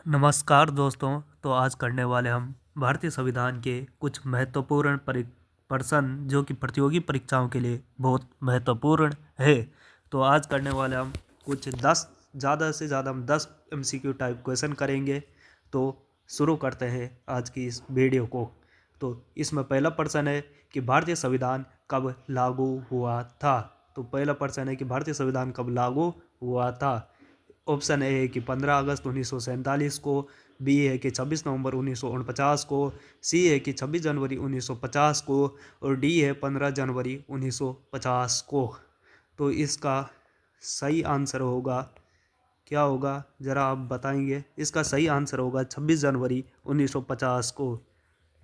नमस्कार दोस्तों। तो आज करने वाले हम भारतीय संविधान के कुछ महत्वपूर्ण प्रश्न जो कि प्रतियोगी परीक्षाओं के लिए बहुत महत्वपूर्ण है। तो आज करने वाले हम कुछ 10 ज़्यादा से ज़्यादा हम 10 एमसीक्यू टाइप क्वेश्चन करेंगे। तो शुरू करते हैं आज की इस वीडियो को। तो इसमें पहला प्रश्न है कि भारतीय संविधान कब लागू हुआ था। तो पहला प्रश्न है कि भारतीय संविधान कब लागू हुआ था। ऑप्शन ए है कि 15 अगस्त 1947 को, बी है कि 26 नवंबर 1949 को, सी है कि 26 जनवरी 1950 को और डी है 15 जनवरी 1950 को। तो इसका सही आंसर होगा, क्या होगा ज़रा आप बताएंगे। इसका सही आंसर होगा 26 जनवरी 1950 को।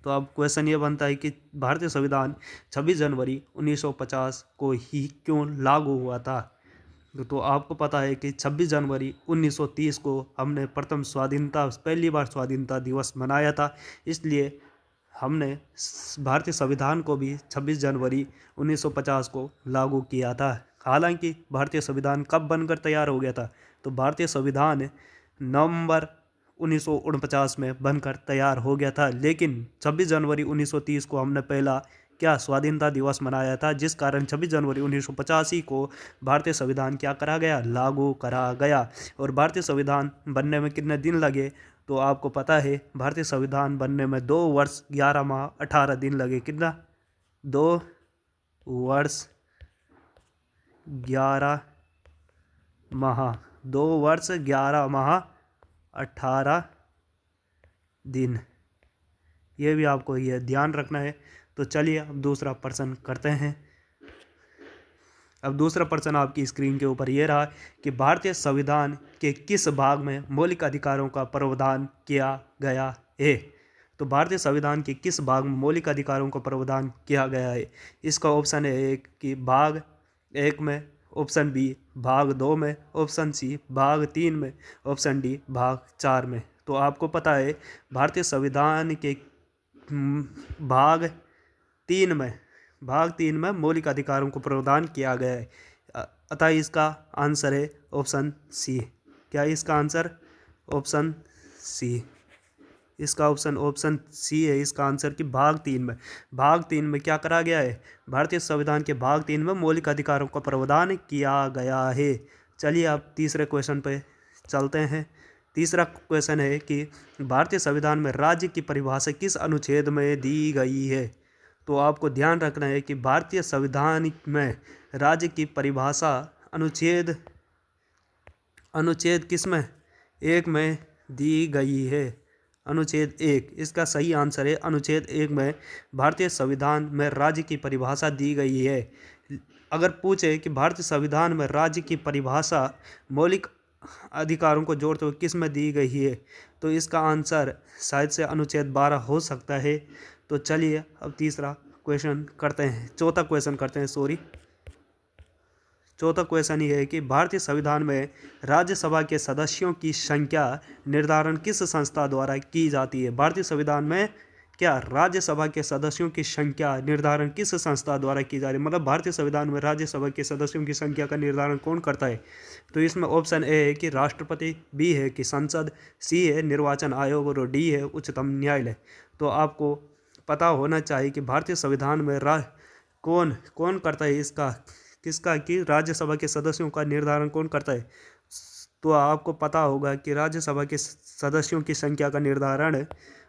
तो अब क्वेश्चन ये बनता है कि भारतीय संविधान 26 जनवरी 1950 को ही क्यों लागू हुआ था। तो आपको पता है कि 26 जनवरी 1930 को हमने पहली बार स्वाधीनता दिवस मनाया था। इसलिए हमने भारतीय संविधान को भी 26 जनवरी 1950 को लागू किया था। हालांकि भारतीय संविधान कब बनकर तैयार हो गया था, तो भारतीय संविधान नवंबर 1949 में बनकर तैयार हो गया था। लेकिन 26 जनवरी 1930 को हमने पहला क्या स्वाधीनता दिवस मनाया था, जिस कारण 26 जनवरी 1985 को भारतीय संविधान क्या करा गया, लागू करा गया। और भारतीय संविधान बनने में कितने दिन लगे, तो आपको पता है भारतीय संविधान बनने में 2 वर्ष 11 माह 18 दिन लगे। कितना, 2 वर्ष 11 माह 2 वर्ष 11 माह 18 दिन, ये भी आपको ये ध्यान रखना है। तो चलिए अब दूसरा प्रश्न करते हैं। अब दूसरा प्रश्न आपकी स्क्रीन के ऊपर ये रहा कि भारतीय संविधान के किस भाग में मौलिक अधिकारों का प्रावधान किया गया है। तो भारतीय संविधान के किस भाग में मौलिक अधिकारों का प्रावधान किया गया है। इसका ऑप्शन है एक कि भाग 1 में, ऑप्शन बी भाग 2 में, ऑप्शन सी भाग 3 में, ऑप्शन डी भाग 4 में। तो आपको पता है भारतीय संविधान के भाग 3 में मौलिक अधिकारों को प्रावधान किया गया है। अतः इसका आंसर है ऑप्शन सी। क्या इसका आंसर ऑप्शन सी, इसका ऑप्शन सी है इसका आंसर कि भाग 3 में क्या करा गया है, भारतीय संविधान के भाग 3 में मौलिक अधिकारों का प्रावधान किया गया है। चलिए अब तीसरे क्वेश्चन पे चलते हैं। तीसरा क्वेश्चन है कि भारतीय संविधान में राज्य की परिभाषा किस अनुच्छेद में दी गई है। तो आपको ध्यान रखना है कि भारतीय संविधान में राज्य की परिभाषा अनुच्छेद किस में, 1 में दी गई है। अनुच्छेद 1, इसका सही आंसर है अनुच्छेद 1 में भारतीय संविधान में राज्य की परिभाषा दी गई है। अगर पूछे कि भारतीय संविधान में राज्य की परिभाषा मौलिक अधिकारों को जोड़ते हुए किस में दी गई है, तो इसका आंसर शायद से अनुच्छेद 12 हो सकता है। तो चलिए अब चौथा क्वेश्चन करते हैं चौथा क्वेश्चन ये है कि भारतीय संविधान में राज्यसभा के सदस्यों की संख्या निर्धारण किस संस्था द्वारा की जाती है। भारतीय संविधान में क्या राज्यसभा के सदस्यों की संख्या निर्धारण किस संस्था द्वारा की जा रही है, मतलब भारतीय संविधान में राज्यसभा के सदस्यों की संख्या का निर्धारण कौन करता है। तो इसमें ऑप्शन ए है कि राष्ट्रपति, बी है कि संसद, सी है निर्वाचन आयोग और डी है उच्चतम न्यायालय। तो आपको पता होना चाहिए कि भारतीय संविधान में कौन कौन करता है इसका, किसका, कि राज्यसभा के सदस्यों का निर्धारण कौन करता है। तो आपको पता होगा कि राज्यसभा के सदस्यों की संख्या का निर्धारण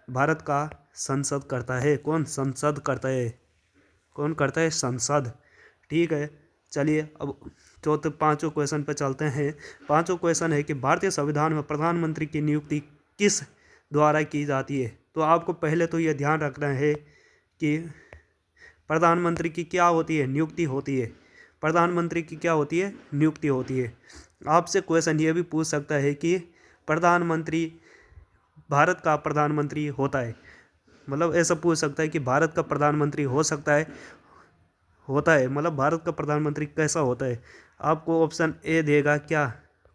भारत का संसद करता है। कौन करता है, संसद। ठीक है, चलिए अब पांचों क्वेश्चन पे चलते हैं। पांचों क्वेश्चन है कि भारतीय संविधान में प्रधानमंत्री की नियुक्ति किस द्वारा की जाती है। तो आपको पहले तो यह ध्यान रखना है कि प्रधानमंत्री की क्या होती है, नियुक्ति होती है। प्रधानमंत्री की क्या होती है, नियुक्ति होती है। आपसे क्वेश्चन ये भी पूछ सकता है कि प्रधानमंत्री भारत का प्रधानमंत्री होता है, मतलब ऐसा पूछ सकता है कि भारत का प्रधानमंत्री होता है, मतलब भारत का प्रधानमंत्री कैसा होता है। आपको ऑप्शन ए देगा, क्या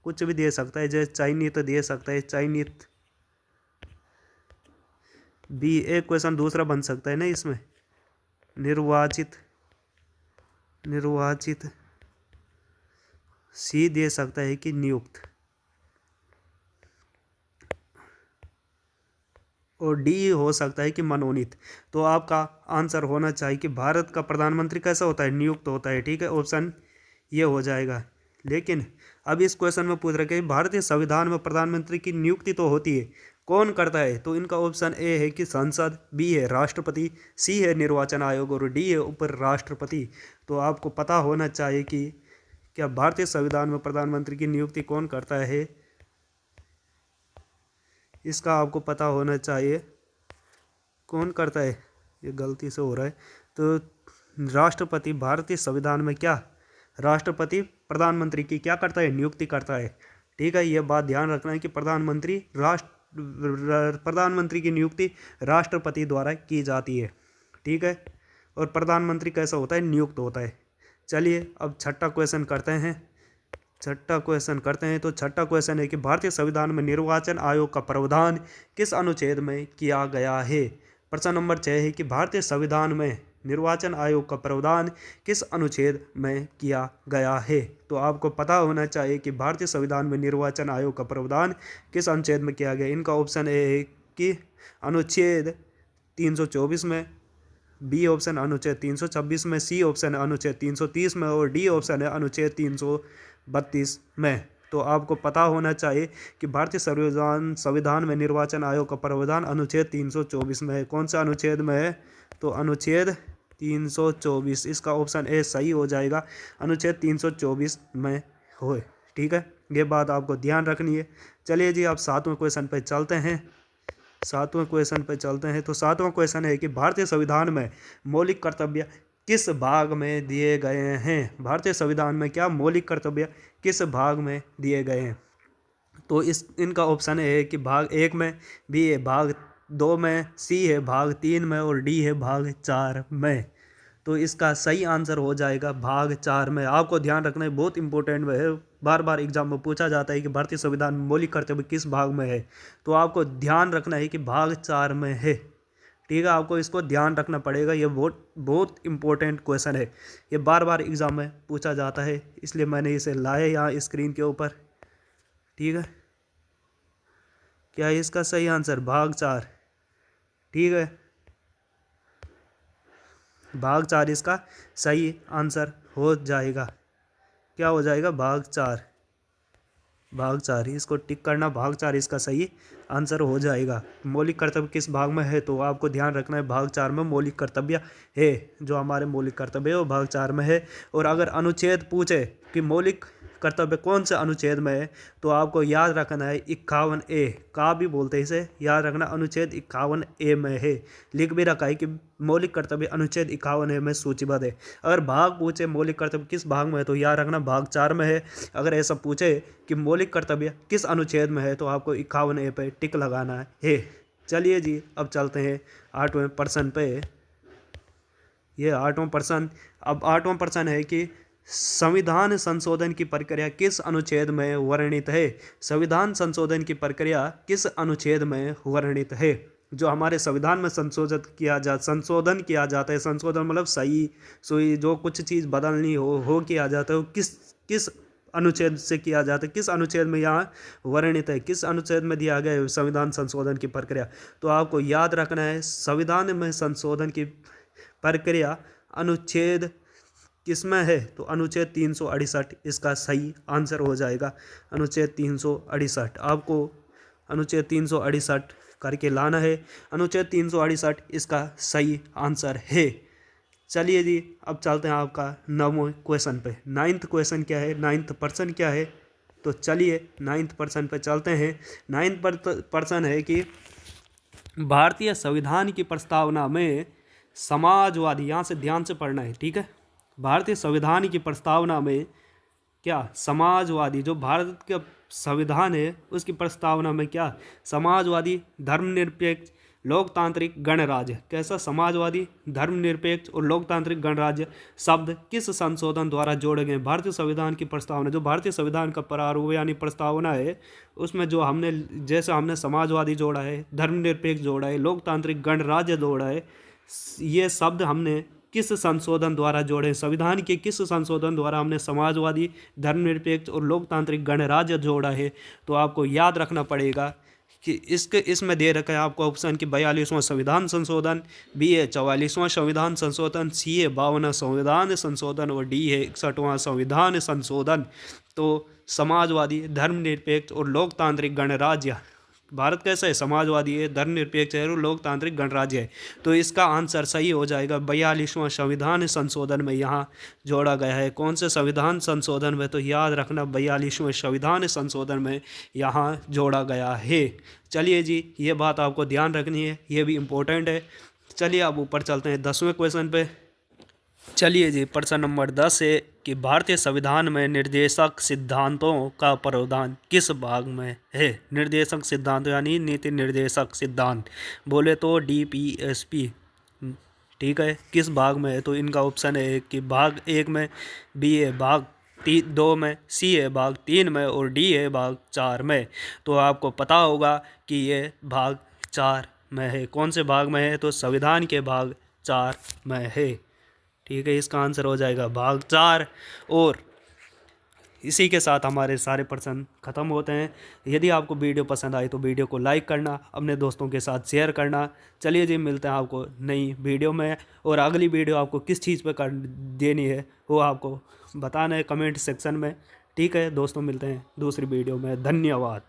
कुछ भी दे सकता है, जैसे चाइनीत दे सकता है, चाइनीत। बी, एक क्वेश्चन दूसरा बन सकता है ना इसमें, निर्वाचित। सी दे सकता है कि नियुक्त। और डी हो सकता है कि मनोनीत। तो आपका आंसर होना चाहिए कि भारत का प्रधानमंत्री कैसा होता है, नियुक्त होता है। ठीक है, ऑप्शन ये हो जाएगा। लेकिन अब इस क्वेश्चन में पूछ रखे भारतीय संविधान में प्रधानमंत्री की नियुक्ति तो होती है, कौन करता है? तो इनका ऑप्शन ए है कि संसद, बी है राष्ट्रपति, सी है निर्वाचन आयोग और डी है उप राष्ट्रपति। तो आपको पता होना चाहिए कि क्या भारतीय संविधान में प्रधानमंत्री की नियुक्ति कौन करता है, इसका आपको पता होना चाहिए कौन करता है। ये गलती से हो रहा है। तो राष्ट्रपति भारतीय संविधान में क्या, राष्ट्रपति प्रधानमंत्री की क्या करता है, नियुक्ति करता है। ठीक है, ये बात ध्यान रखना है कि प्रधानमंत्री की नियुक्ति राष्ट्रपति द्वारा की जाती है। ठीक है, और प्रधानमंत्री कैसा होता है, नियुक्त होता है। चलिए अब छठा क्वेश्चन करते हैं। तो छठा क्वेश्चन है कि भारतीय संविधान में निर्वाचन आयोग का प्रावधान किस अनुच्छेद में किया गया है। प्रश्न नंबर 6 है कि भारतीय संविधान में निर्वाचन आयोग का प्रावधान किस अनुच्छेद में किया गया है। तो आपको पता होना चाहिए कि भारतीय संविधान में निर्वाचन आयोग का प्रावधान किस अनुच्छेद में किया गया। इनका ऑप्शन ए है कि अनुच्छेद 324 में, बी ऑप्शन अनुच्छेद 326 में, सी ऑप्शन है अनुच्छेद 330 में और डी ऑप्शन है अनुच्छेद 332 में। तो आपको पता होना चाहिए कि भारतीय संविधान में निर्वाचन आयोग का प्रावधान अनुच्छेद 324 में है। कौन सा अनुच्छेद में है? तो अनुच्छेद 324, इसका ऑप्शन ए सही हो जाएगा, अनुच्छेद 324 में हो। ठीक है, ये बात आपको ध्यान रखनी है। चलिए जी, आप सातवें क्वेश्चन पे चलते हैं। तो सातवां क्वेश्चन है कि भारतीय संविधान में मौलिक कर्तव्य किस भाग में दिए गए हैं। भारतीय संविधान में क्या मौलिक कर्तव्य किस भाग में दिए गए हैं। तो इनका ऑप्शन है कि भाग 1 में, बी है भाग 2 में, सी है भाग 3 में और डी है भाग 4 में। तो इसका सही आंसर हो जाएगा भाग 4 में। आपको ध्यान रखना है, बहुत इंपॉर्टेंट है, बार बार एग्जाम में पूछा जाता है कि भारतीय संविधान में मौलिक कर्तव्य किस भाग में है। तो आपको ध्यान रखना है कि भाग 4 में है। ठीक है, आपको इसको ध्यान रखना पड़ेगा, ये बहुत इंपॉर्टेंट क्वेश्चन है, ये बार बार एग्जाम में पूछा जाता है, इसलिए मैंने इसे लाया यहाँ स्क्रीन के ऊपर। ठीक है, क्या है इसका सही आंसर? भाग 4। ठीक है, भाग 4 इसका सही आंसर हो जाएगा। क्या हो जाएगा? भाग 4। इसको टिक करना, भाग 4 इसका सही आंसर हो जाएगा। मौलिक कर्तव्य किस भाग में है, तो आपको ध्यान रखना है भाग 4 में मौलिक कर्तव्य है, जो हमारे मौलिक कर्तव्य है वो भाग 4 में है। और अगर अनुच्छेद पूछे कि मौलिक कर्तव्य कौन से अनुच्छेद में है, तो आपको याद रखना है 51A का भी बोलते हैं इसे, याद रखना अनुच्छेद 51A में है। लिख भी रखा है कि मौलिक कर्तव्य अनुच्छेद 51A में सूचीबद्ध है। अगर भाग पूछे मौलिक कर्तव्य किस भाग में है, तो याद रखना भाग 4 में है। अगर ऐसा पूछे कि मौलिक कर्तव्य किस अनुच्छेद में है, तो आपको 51A पे टिक लगाना है। चलिए जी, अब चलते हैं 8वें प्रश्न पे। ये 8वां प्रश्न। अब 8वां प्रश्न है कि संविधान संशोधन की प्रक्रिया किस अनुच्छेद में वर्णित है। संविधान संशोधन की प्रक्रिया किस अनुच्छेद में वर्णित है। जो हमारे संविधान में संशोधन किया जाता है, संशोधन मतलब सही सोई जो कुछ चीज़ बदलनी हो किया जाता है, वो किस अनुच्छेद से किया जाता है, किस अनुच्छेद में यहाँ वर्णित है, किस अनुच्छेद में दिया गया है संविधान संशोधन की प्रक्रिया। तो आपको याद रखना है संविधान में संशोधन की प्रक्रिया अनुच्छेद किसमें है, तो अनुच्छेद 368 इसका सही आंसर हो जाएगा। अनुच्छेद 368 आपको अनुच्छेद 368 करके लाना है। अनुच्छेद 368 इसका सही आंसर है। चलिए जी, अब चलते हैं आपका 9वें क्वेश्चन पे। 9th क्वेश्चन क्या है, 9th प्रश्न क्या है, तो चलिए 9th प्रश्न पे चलते हैं। 9th प्रश्न है कि भारतीय संविधान की प्रस्तावना में समाजवादी, यहाँ से ध्यान से पढ़ना है, ठीक है। भारतीय संविधान की प्रस्तावना में क्या समाजवादी, जो भारत का संविधान है उसकी प्रस्तावना में क्या समाजवादी, धर्मनिरपेक्ष, लोकतांत्रिक, गणराज्य, कैसा समाजवादी, धर्मनिरपेक्ष और लोकतांत्रिक गणराज्य शब्द किस संशोधन द्वारा जोड़े गए। भारतीय संविधान की प्रस्तावना, जो भारतीय संविधान का प्रारूप यानी प्रस्तावना है, उसमें जो हमने समाजवादी जोड़ा है, धर्मनिरपेक्ष जोड़ा है, लोकतांत्रिक, गणराज्य जोड़ा है, ये शब्द हमने किस संशोधन द्वारा जोड़े। संविधान के किस संशोधन द्वारा हमने समाजवादी, धर्मनिरपेक्ष और लोकतांत्रिक गणराज्य जोड़ा है। तो आपको याद रखना पड़ेगा कि इसमें दे रखा है आपको ऑप्शन कि 42वां संविधान संशोधन, बी है 44वां संविधान संशोधन, सी है 52वां संविधान संशोधन और डी है 61वां संविधान संशोधन। तो समाजवादी, धर्मनिरपेक्ष और लोकतांत्रिक गणराज्य, भारत कैसा है, समाजवादी है, धर्मनिरपेक्ष है और लोकतांत्रिक गणराज्य है। तो इसका आंसर सही हो जाएगा 42वां संविधान संशोधन में यहाँ जोड़ा गया है। कौन से संविधान संशोधन में, तो याद रखना 42वें संविधान संशोधन में यहाँ जोड़ा गया है। चलिए जी, ये बात आपको ध्यान रखनी है, ये भी इम्पोर्टेंट है। चलिए अब ऊपर चलते हैं 10वें क्वेश्चन पे। चलिए जी, प्रश्न नंबर 10 है कि भारतीय संविधान में निर्देशक सिद्धांतों का प्रावधान किस भाग में है। निर्देशक सिद्धांत यानी नीति निर्देशक सिद्धांत बोले तो DPSP, ठीक है, किस भाग में है। तो इनका ऑप्शन है कि भाग 1 में, बी है भाग 2 में, सी है भाग 3 में और डी है भाग 4 में। तो आपको पता होगा कि ये भाग 4 में है। कौन से भाग में है, तो संविधान के भाग 4 में है। ठीक है, इसका आंसर हो जाएगा भाग 4। और इसी के साथ हमारे सारे प्रश्न ख़त्म होते हैं। यदि आपको वीडियो पसंद आई तो वीडियो को लाइक करना, अपने दोस्तों के साथ शेयर करना। चलिए जी, मिलते हैं आपको नई वीडियो में। और अगली वीडियो आपको किस चीज़ पर कर देनी है वो आपको बताना है कमेंट सेक्शन में। ठीक है दोस्तों, मिलते हैं दूसरी वीडियो में। धन्यवाद।